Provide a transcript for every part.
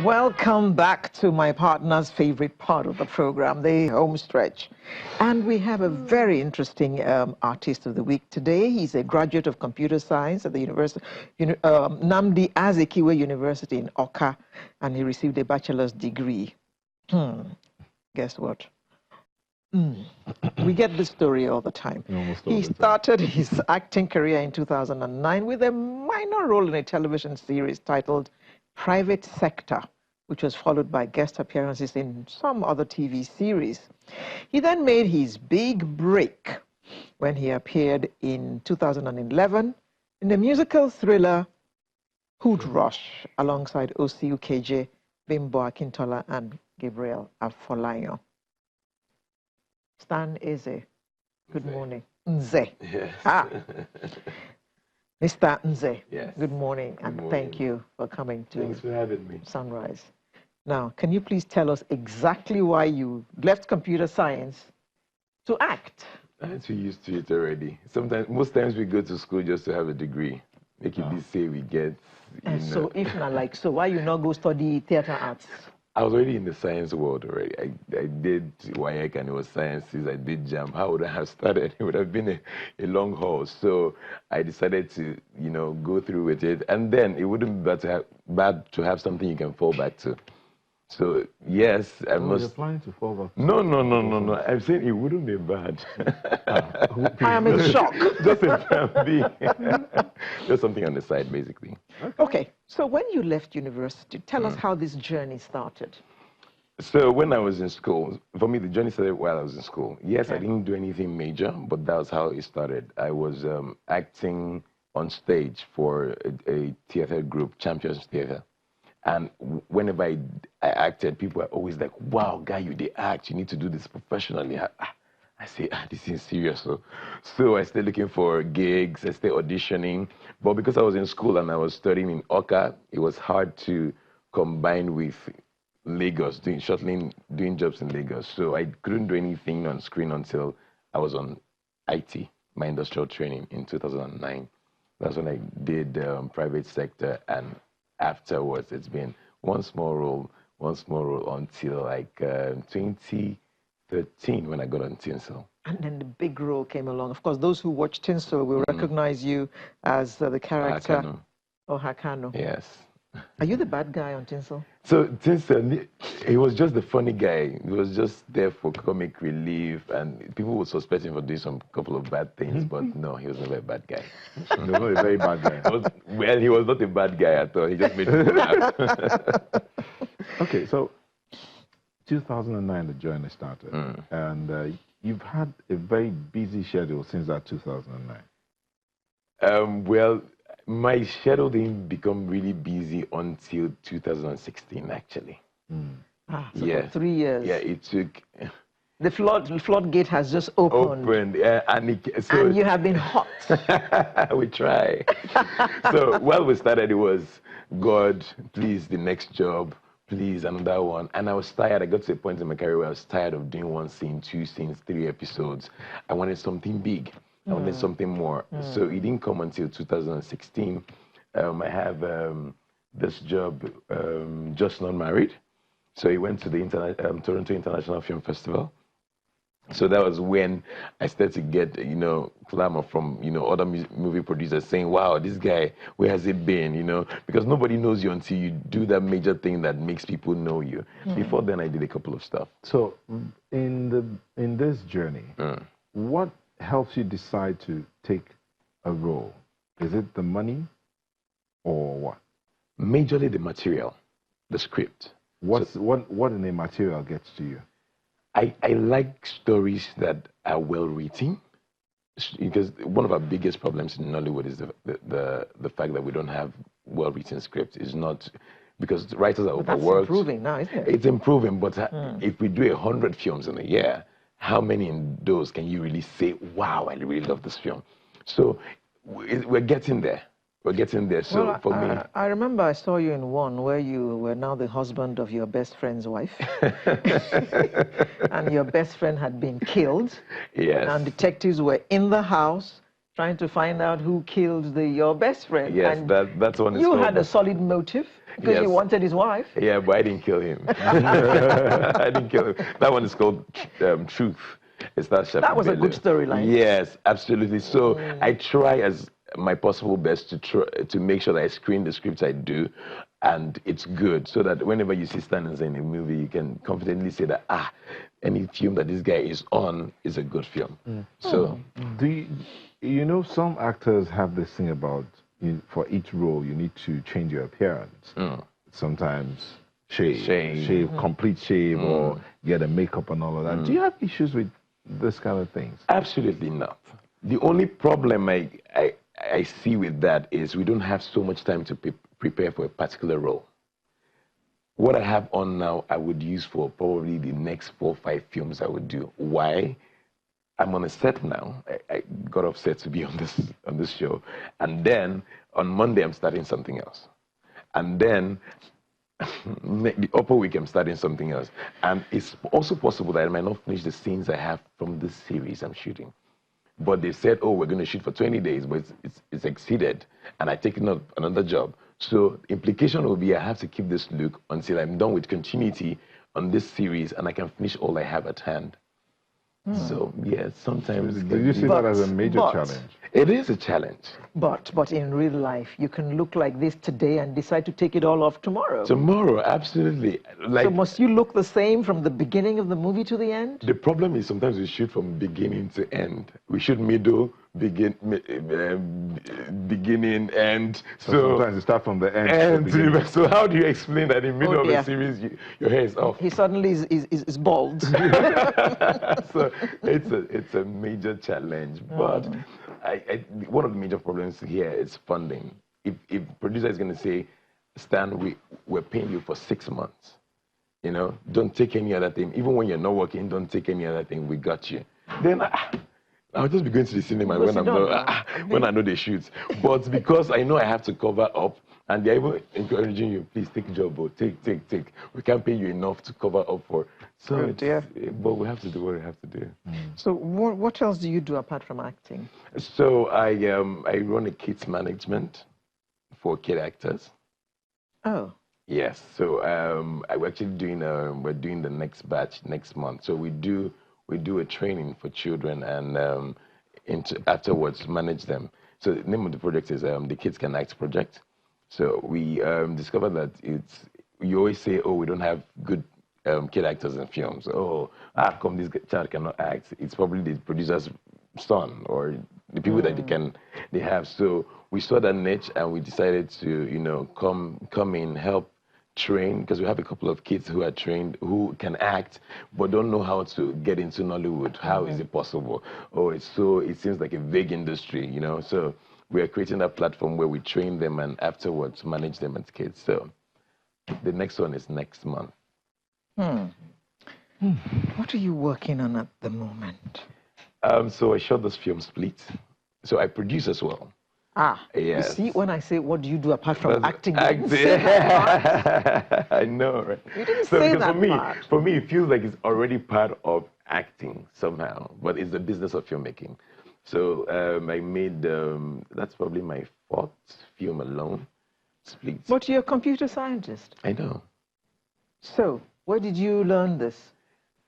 Welcome back to my partner's favorite part of the program, the home stretch. And we have a very interesting artist of the week today. He's a graduate of computer science at the Nnamdi Azikiwe University in Awka, and he received a bachelor's degree. Guess what? We get this story all the time. He started his acting career in 2009 with a minor role in a television series titled Private Sector, which was followed by guest appearances in some other TV series. He then made his big break when he appeared in 2011 in the musical thriller Hood Rush alongside Osi Ukeje, Bimbo Akintola, and Gabriel Afolayan. Stan Eze, good morning. Nze. Yes. Mr. Nze, yes. Good morning, and thank you for coming to Thanks for having me. Sunrise. Now, can you please tell us exactly why you left computer science to act? I'm too used to it already. Most times we go to school just to have a degree. Make it be say we get, And so if not like so, why you not go study theater arts? I was already in the science world already. I did WAEC and it was sciences. I did JAM. How would I have started? It would have been a long haul. So I decided to, go through with it. And then it wouldn't be bad to have something you can fall back to. So yes, I must. You're planning to fall back. No. I'm saying it wouldn't be bad. I am in shock. Just a plan B. Just something on the side, basically. Okay. So when you left university, tell us how this journey started. So when I was in school, for me, the journey started while I was in school. Yes, I didn't do anything major, but that was how it started. I was acting on stage for a theater group, Champions Theater. And whenever I acted, people were always like, wow, guy, you did act. You need to do this professionally. I say, this is serious. So I started looking for gigs. I started auditioning. But because I was in school and I was studying in Awka, it was hard to combine with Lagos, doing jobs in Lagos. So I couldn't do anything on screen until I was on IT, my industrial training in 2009. That's when I did private sector, and afterwards it's been one small role until like 2013 when I got on Tinsel. And then the big role came along. Of course, those who watch Tinsel will recognize you as the character Hakano. Yes. Are you the bad guy on Tinsel? So Tinsel, he was just the funny guy. He was just there for comic relief, and people would suspect him for doing some couple of bad things, but no, he was never a bad guy. He was not a very bad guy. He was not a bad guy at all. He just made people laugh. Okay, so 2009 the journey started, and you've had a very busy schedule since that 2009. Well, my schedule didn't become really busy until 2016, actually. So yeah. for 3 years. Yeah, it took. The floodgate has just opened. And you have been hot. We try. So while we started, it was, God, please, the next job, please, another one. And I was tired. I got to a point in my career where I was tired of doing one scene, 2 scenes, 3 episodes. I wanted something big. I wanted something more. So it didn't come until 2016. I have this job, Just Not Married. So he went to the Toronto International Film Festival. So that was when I started to get, clamor from, other movie producers saying, wow, this guy, where has he been, because nobody knows you until you do that major thing that makes people know you. Before then, I did a couple of stuff. So in this journey, what helps you decide to take a role? Is it the money or what? Majorly the material, the script. What in the material gets to you? I like stories that are well written, because one of our biggest problems in Nollywood is the fact that we don't have well written scripts. It's not because the writers are overworked. That's improving now, isn't it? It's improving, but if we do 100 films in a year, how many in those can you really say, wow, I really love this film? So we're getting there. We're getting there. So well, for me, I remember I saw you in one where you were now the husband of your best friend's wife. And your best friend had been killed. Yes. And detectives were in the house trying to find out who killed your best friend. Yes, and that's one. You had a solid motive. Because he wanted his wife. Yeah, but I didn't kill him. I didn't kill him. That one is called Truth. It's that was a good storyline. Yes, absolutely. So I try as my possible best to make sure that I screen the scripts I do, and it's good, so that whenever you see Stanley in a movie, you can confidently say that any film that this guy is on is a good film. So, do you know some actors have this thing about for each role you need to change your appearance. Sometimes shave, complete shave, or get a makeup and all of that. Do you have issues with this kind of things? Absolutely not. The only problem I see with that is we don't have so much time to prepare for a particular role. What I have on now, I would use for probably the next 4 or 5 films I would do. Why? I'm on a set now. I got upset to be on this show, and then on Monday I'm starting something else, and then the upper week I'm starting something else, and it's also possible that I might not finish the scenes I have from this series I'm shooting. But they said, oh, we're going to shoot for 20 days, but it's exceeded, and I've taken up another job. So the implication will be I have to keep this look until I'm done with continuity on this series, and I can finish all I have at hand. So, yeah, sometimes... Do you see that as a major challenge? It is a challenge. But in real life, you can look like this today and decide to take it all off tomorrow. Tomorrow, absolutely. So must you look the same from the beginning of the movie to the end? The problem is sometimes we shoot from beginning to end. We shoot middle, beginning, end. So sometimes you start from the end. So how do you explain that in the middle of a series, your hair is off? He suddenly is bald. So it's a major challenge. But one of the major problems here is funding. If producer is going to say, Stan, we're paying you for 6 months. You know, don't take any other thing. Even when you're not working, don't take any other thing. We got you. Then I'll just be going to the cinema when I know they shoot. But because I know I have to cover up, and they're even encouraging you, please take a job, or take. We can't pay you enough to cover up for. So, but we have to do what we have to do. So what else do you do apart from acting? So I run a kids management for kid actors. Oh. Yes. So we're actually doing we're doing the next batch next month. So we do a training for children and afterwards manage them. So the name of the project is the Kids Can Act Project. So we discovered that you always say, oh, we don't have good kid actors in films. Oh, how come this child cannot act? It's probably the producer's son or the people that they have. So we saw that niche and we decided to, come in, help train, because we have a couple of kids who are trained, who can act, but don't know how to get into Nollywood. How is it possible? Oh, it seems like a vague industry, So we are creating a platform where we train them and afterwards manage them as kids. So the next one is next month. What are you working on at the moment? So I shot this film, Split. So I produce as well. Yes. You see, when I say, what do you do apart from acting? I know, right? You didn't say that part. For me, it feels like it's already part of acting somehow, but it's the business of filmmaking. So I made, that's probably my 4th film alone, Split. But you're a computer scientist. I know. So where did you learn this?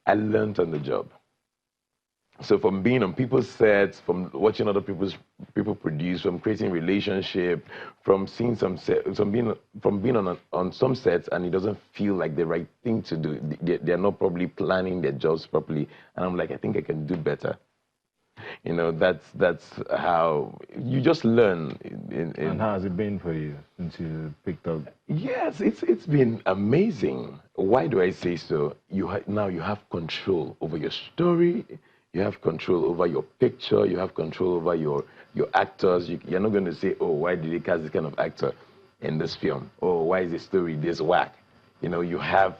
I learned on the job. So from being on people's sets, from watching other people produce, from creating relationship, from seeing some sets, from being on some sets, and it doesn't feel like the right thing to do. They're not probably planning their jobs properly, and I'm like, I think I can do better. That's how you just learn. And how has it been for you since you picked up? Yes, it's been amazing. Why do I say so? Now you have control over your story. You have control over your picture. You have control over your actors. You're not going to say, oh, why did they cast this kind of actor in this film? Oh, why is the story this whack? You have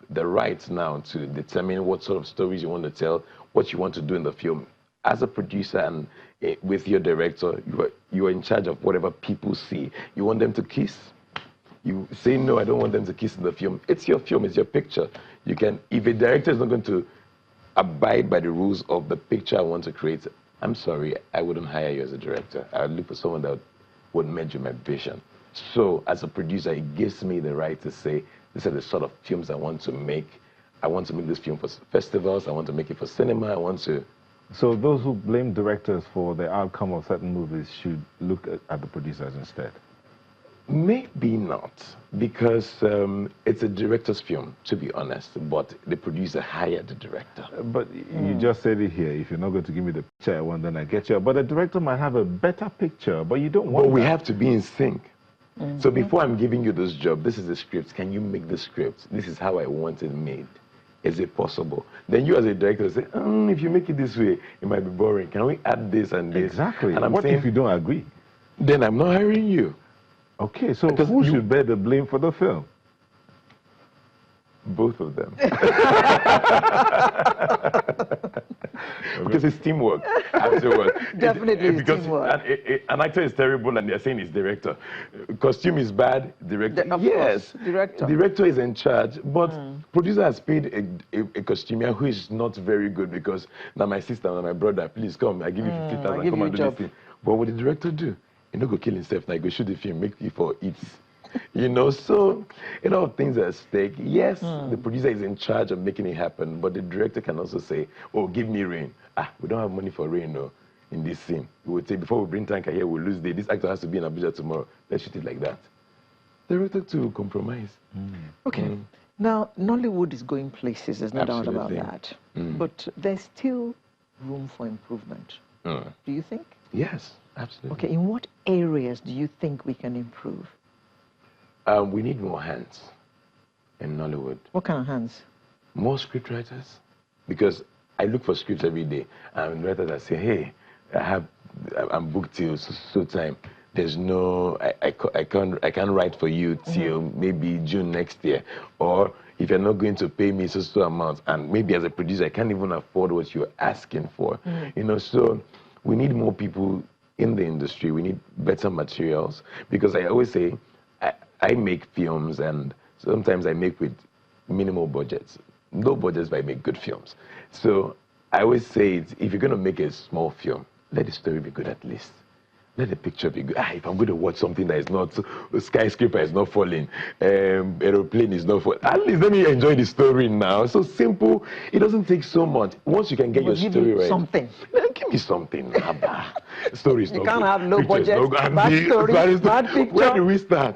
the right now to determine what sort of stories you want to tell, what you want to do in the film. As a producer and with your director, you are in charge of whatever people see. You want them to kiss? You say, no, I don't want them to kiss in the film. It's your film. It's your picture. You can, if a director is not going to abide by the rules of the picture I want to create, I'm sorry, I wouldn't hire you as a director. I would look for someone that would match my vision. So as a producer, it gives me the right to say, these are the sort of films I want to make. I want to make this film for festivals. I want to make it for cinema. I want to... So those who blame directors for the outcome of certain movies should look at the producers instead? Maybe not, because it's a director's film, to be honest, but the producer hired the director. But you just said it here, if you're not going to give me the picture I want, then I get you. But the director might have a better picture, but you don't want But we have to be in sync. So before I'm giving you this job, this is the script. Can you make the script? This is how I want it made. Is it possible? Then you as a director say, if you make it this way, it might be boring. Can we add this and this? Exactly. And I'm what saying, if you don't agree? Then I'm not hiring you. Okay, so who should bear the blame for the film? Both of them. Because it's teamwork afterwards. Definitely because teamwork. An actor is terrible and they're saying it's director. Costume is bad, director. Yes, director. Director is in charge, but producer has paid a costumier who is not very good because now my sister and my brother, please come, I give you 50,000, come and do this thing. But what did the director do? He not go kill himself, now go shoot the film, make it for it. You know, so a lot of things are at stake. Yes, the producer is in charge of making it happen, but the director can also say, oh, give me rain. We don't have money for rain, no, in this scene. We would say, before we bring tanker here, we'll lose day. This actor has to be in Abuja tomorrow. Let's shoot it like that. The director to compromise. Okay. Now, Nollywood is going places, there's no doubt about that. But there's still room for improvement. Do you think? Yes, absolutely. Okay, in what areas do you think we can improve? We need more hands in Nollywood. What kind of hands? More scriptwriters. Because I look for scripts every day. And writers that say, hey, I'm booked till so time. There's no, I can't write for you till maybe June next year. Or if you're not going to pay me so amount, and maybe as a producer, I can't even afford what you're asking for. You know, so we need more people in the industry. We need better materials. Because I always say, I make films, and sometimes I make with minimal budgets. No budgets, but I make good films. So I always say, if you're going to make a small film, let the story be good at least. Let the picture be good. If I'm going to watch something that is not, a skyscraper is not falling, aeroplane is not falling, at least let me enjoy the story now. So simple. It doesn't take so much. Once you can get your story right. Something. Give me something. Story is not You can't good. have low budget, bad story, bad picture. Where do we start?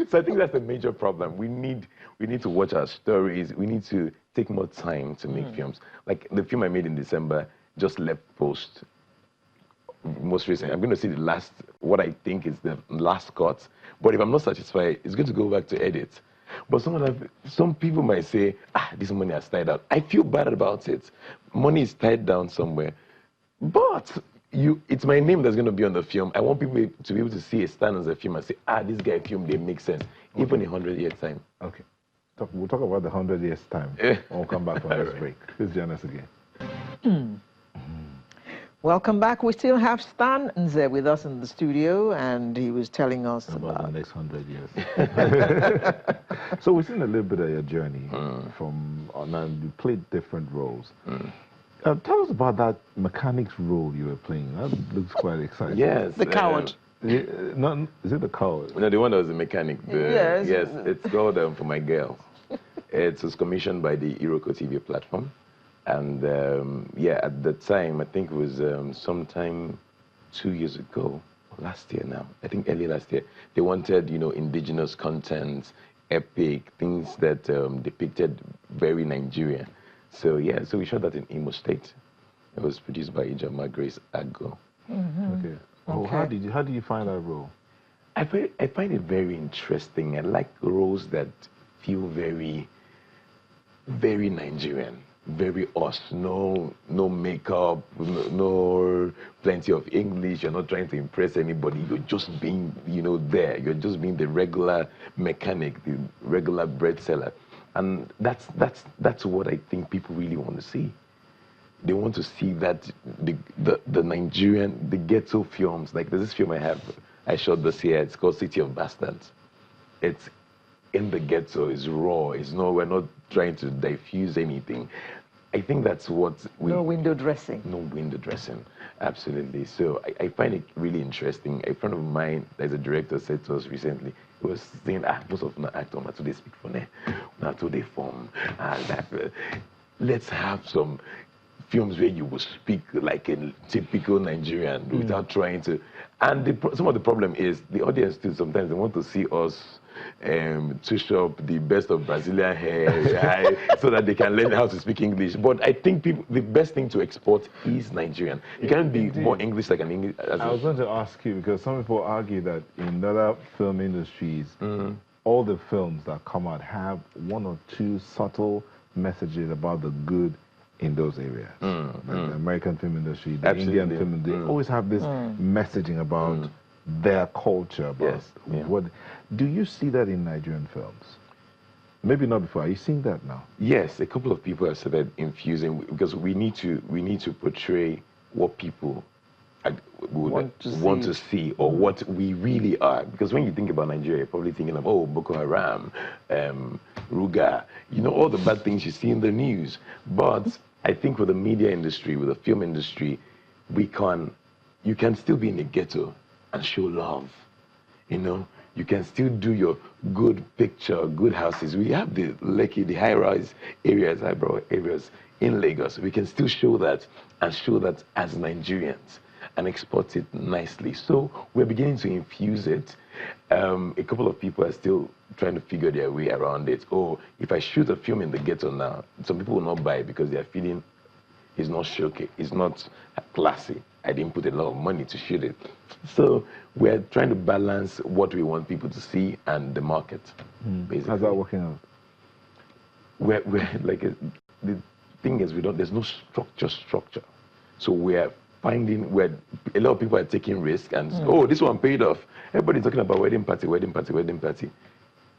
So I think that's a major problem. We need to watch our stories. We need to take more time to make films. Like the film I made in December just left post. Most recently, I'm going to see the last, what I think is the last cut. But if I'm not satisfied, it's going to go back to edit. But some people might say, this money has tied up. I feel bad about it. Money is tied down somewhere. But it's my name that's going to be on the film. I want people to be able to see a stand as a film and say, this guy filmed, they make sense. Even in 100 years' time. Okay. We'll talk about the 100 years' time. We'll come back from this break. Please join us again. Welcome back. We still have Stan Nze with us in the studio, and he was telling us about the next 100 years. So we've seen a little bit of your journey from, and you played different roles. Tell us about that mechanic's role you were playing. That looks quite exciting. Yes. The coward. Is it the coward? No, the one that was a mechanic. Yes. Yes, it's called For My Girls. It was commissioned by the Iroko TV platform. And at the time, I think it was sometime 2 years ago, last year now, I think early last year, they wanted, indigenous content, epic, things that depicted very Nigerian. So we shot that in Imo State. It was produced by Ijama Grace Ago. Okay. Oh, how did you find that role? I find it very interesting. I like roles that feel very, very Nigerian. Very us, no makeup, no plenty of English. You're not trying to impress anybody. You're just being, there. You're just being the regular mechanic, the regular bread seller, and that's what I think people really want to see. They want to see that the Nigerian, the ghetto films. Like there's this film I shot this year. It's called City of Bastards. It's in the ghetto, it's raw, we're not trying to diffuse anything. I think that's what we... No window dressing. No window dressing, absolutely. So I find it really interesting. A friend of mine, as a director, said to us recently, he was saying, most of the actors, not they speak for them, not they form, let's have some films where you will speak like a typical Nigerian without trying to... And some of the problem is the audience too, sometimes they want to see us touch up the best of Brazilian hair so that they can learn how to speak English. But I think the best thing to export is Nigerian. You can't be more English like an English. I was going to ask you, because some people argue that in other film industries, all the films that come out have one or two subtle messages about the good in those areas. Like the American film industry, the Indian film industry, they always have this messaging about their culture. About what do you see that in Nigerian films? Maybe not before. Are you seeing that now? Yes, a couple of people have started infusing, because we need to portray what people would want to see, or what we really are. Because when you think about Nigeria, you're probably thinking of, oh, Boko Haram, Ruga, you know, all the bad things you see in the news. But I think with the media industry, with the film industry, you can still be in the ghetto and show love. You know, you can still do your good picture, good houses. We have the Lekki, the high-rise areas, highbrow areas in Lagos. We can still show that, and show that as Nigerians, and export it nicely. So we're beginning to infuse it. A couple of people are still trying to figure their way around it. Oh, if I shoot a film in the ghetto now, some people will not buy it because they're feeling it's not showcase, it's not classy. I didn't put a lot of money to shoot it. So we're trying to balance what we want people to see and the market, basically. How's that working out? We're like, the thing is, there's no structure. So we're finding where a lot of people are taking risks and, oh, this one paid off. Everybody's talking about wedding party, wedding party, wedding party.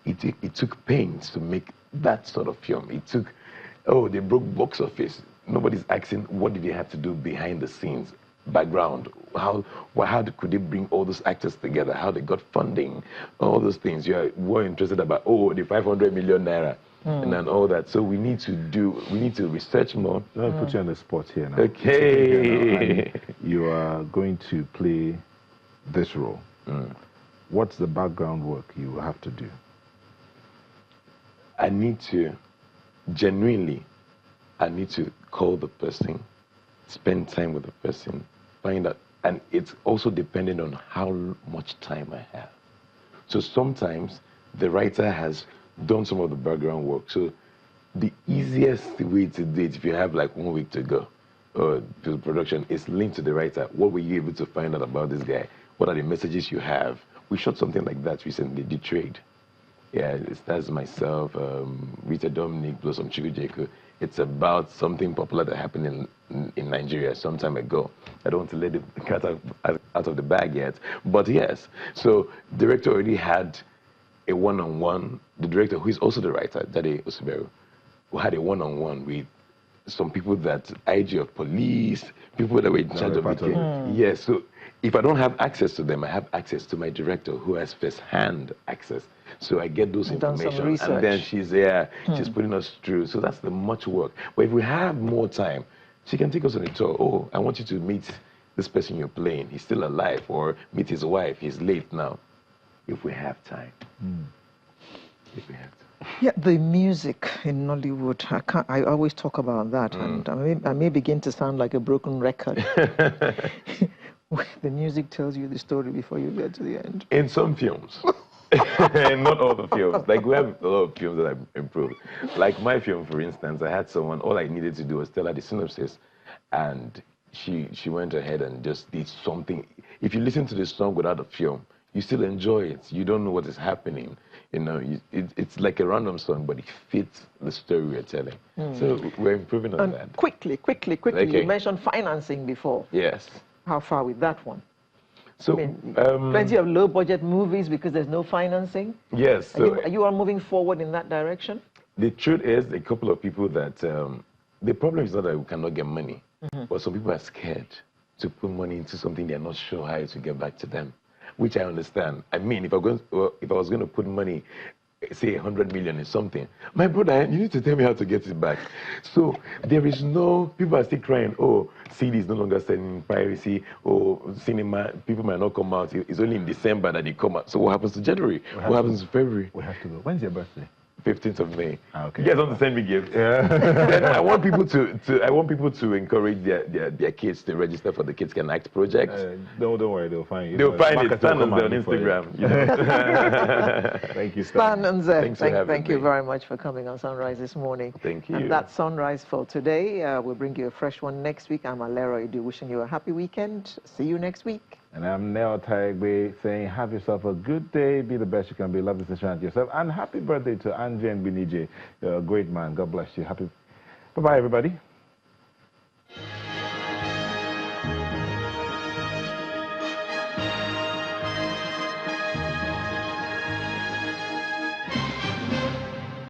It took pains to make that sort of film. It took, oh, they broke box office. Nobody's asking what did they have to do behind the scenes, background. How could they bring all those actors together? How they got funding, all those things. You're more interested about, oh, the 500 million naira. And then all that. So we need to research more. Let me put you on the spot here now. Okay. You are going to play this role. What's the background work you have to do? I need to call the person, spend time with the person, find out, and it's also dependent on how much time I have. So sometimes the writer has done some of the background work. So the easiest way to do it, if you have like 1 week to go to the production, is linked to the writer. What were you able to find out about this guy? What are the messages you have? We shot something like that recently, The Trade. Yeah, it stars myself, Rita Dominic, Blossom Chigujeko. It's about something popular that happened in Nigeria some time ago. I don't want to let the cat out of the bag yet, but yes. So the director already had a one-on-one. The director, who is also the writer, Dade Osiberu, who had a one-on-one with some people that IG of police, people that were in charge of the case. Yes, so if I don't have access to them, I have access to my director, who has first-hand access. So I get those information, and then she's there, she's putting us through. So that's the much work. But if we have more time, she can take us on a tour. Oh, I want you to meet this person you're playing. He's still alive. Or meet his wife. He's late now. If we have time. If we have time. Yeah, the music in Nollywood, I always talk about that, and I may begin to sound like a broken record. The music tells you the story before you get to the end. In some films. Not all the films. Like, we have a lot of films that I've improved. Like my film, for instance, I had someone, all I needed to do was tell her the synopsis, and she went ahead and just did something. If you listen to the song without the film, you still enjoy it. You don't know what is happening. You know, it's like a random song, but it fits the story we're telling. So we're improving on that. Quickly, Okay. You mentioned financing before. Yes. How far with that one? So, I mean, plenty of low-budget movies because there's no financing. Yes. So are you all moving forward in that direction? The truth is, a couple of people that the problem is not that we cannot get money, but some people are scared to put money into something they're not sure how to get back to them, which I understand. I mean, if I was going to put money say 100 million is something. My brother, you need to tell me how to get it back. So there is no, people are still crying, oh, CD is no longer selling, piracy, or cinema, people might not come out. It's only in December that they come out. So what happens to January? What happens to February? We have to go. When's your birthday? 15th of May. Okay. You guys want to send me gifts? Yeah. Then I want people to encourage their kids to register for the Kids Can Act project. Don't worry, they'll find you. They'll find it. Stan on Instagram. You know. Thank you, Stan. Thank you very much for coming on Sunrise this morning. Thank you. And that's Sunrise for today. We'll bring you a fresh one next week. I'm Alera Edu, wishing you a happy weekend. See you next week. And I'm Nell Taigbe saying have yourself a good day, be the best you can be, love this and to yourself, and happy birthday to Anje and Binije, a great man. God bless you. Bye-bye, everybody.